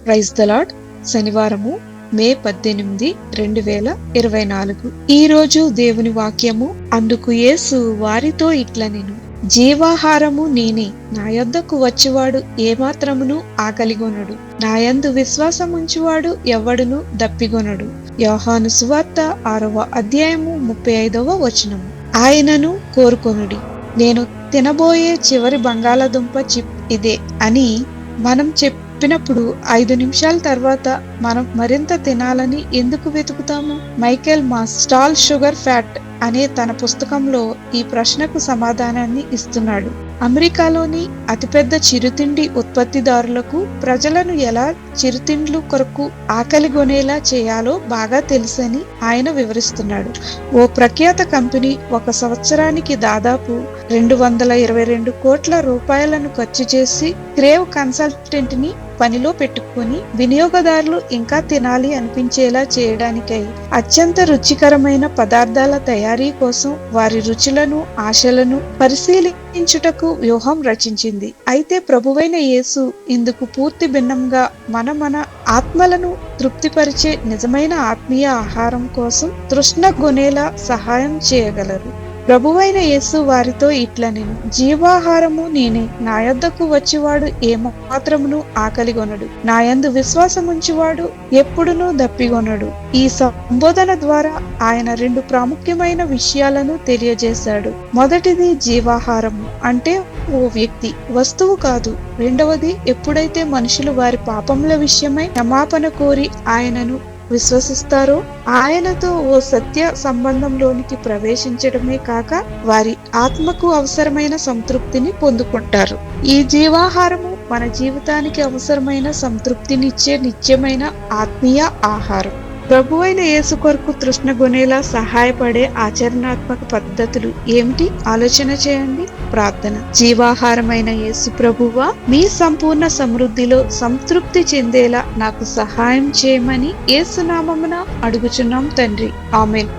Praise the lord. శనివారము మే 18, 2024. ఈ రోజు దేవుని వాక్యము. అందుకు యేసు వారితో ఇట్లనెను, జీవాహారము నేనే, నా యొద్దకు వచ్చువాడు ఏమాత్రమును ఆకలిగొనడు, నాయందు విశ్వాసముంచువాడు ఎవ్వడును దప్పిగొనడు. యోహాను సువార్త 6వ అధ్యాయము 35వ వచనము. ఆయనను కోరుకొనుడి. నేను తినబోయే చివరి బంగాళాదుంప చిప్ ఇదే అని మనం చెప్పినప్పుడు 5 నిమిషాల తర్వాత మనం మరింత తినాలని ఎందుకు వెతుకుతాము? మైకేల్ మాస్ స్టాల్ షుగర్ ఫ్యాట్ అనే తన పుస్తకంలో ఈ ప్రశ్నకు సమాధానాన్ని ఇస్తున్నాడు. అమెరికాలోని అతిపెద్ద చిరుతిండి ఉత్పత్తిదారులకు ప్రజలను ఎలా చిరుతిండ్లు కొరకు ఆకలిగొనేలా చేయాలో బాగా తెలుసని ఆయన వివరిస్తున్నాడు. ఓ ప్రఖ్యాత కంపెనీ 1 సంవత్సరానికి దాదాపు 222 కోట్ల రూపాయలను ఖర్చు చేసి క్రేవ్ కన్సల్టెంట్ ని పనిలో పెట్టుకుని వినియోగదారులు ఇంకా తినాలి అనిపించేలా చేయడానికై అత్యంత రుచికరమైన పదార్థాల తయారీ కోసం వారి రుచులను, ఆశలను పరిశీలించుటకు వ్యూహం రచించింది. అయితే ప్రభువైన యేసు ఇందుకు పూర్తి భిన్నంగా మన ఆత్మలను తృప్తిపరిచే నిజమైన ఆత్మీయ ఆహారం కోసం తృష్ణగొనేలా సహాయం చేయగలరు. ప్రభువైన యేసు వారితో ఇట్లనెను, జీవాహారము నేనే, నా యొద్దకు వచ్చివాడు ఏమాత్రమును ఆకలిగొనడు, నాయందు విశ్వాసముంచువాడు ఎప్పుడునూ దప్పిగొనడు. ఈ సంబోధన ద్వారా ఆయన 2 ప్రాముఖ్యమైన విషయాలను తెలియజేశాడు. మొదటిది జీవాహారము అంటే ఓ వ్యక్తి, వస్తువు కాదు. రెండవది, ఎప్పుడైతే మనుషులు వారి పాపముల విషయమై క్షమాపణ కోరి ఆయనను విశ్వసిస్తారో ఆయనతో ఓ సత్య సంబంధంలోనికి ప్రవేశించడమే కాక వారి ఆత్మకు అవసరమైన సంతృప్తిని పొందుకుంటారు. ఈ జీవాహారము మన జీవితానికి అవసరమైన సంతృప్తినిచ్చే నిత్యమైన ఆత్మీయ ఆహారం. ప్రభువైన యేసు కొరకు తృష్ణగొనేలా సహాయపడే ఆచరణాత్మక పద్ధతులు ఏమిటి? ఆలోచన చేయండి. ప్రార్థన. జీవాహారమైన యేసు ప్రభువా, మీ సంపూర్ణ సమృద్ధిలో సంతృప్తి చెందేలా నాకు సహాయం చేయమని యేసు నామమున అడుగుచున్నాం తండ్రి. ఆమేన్.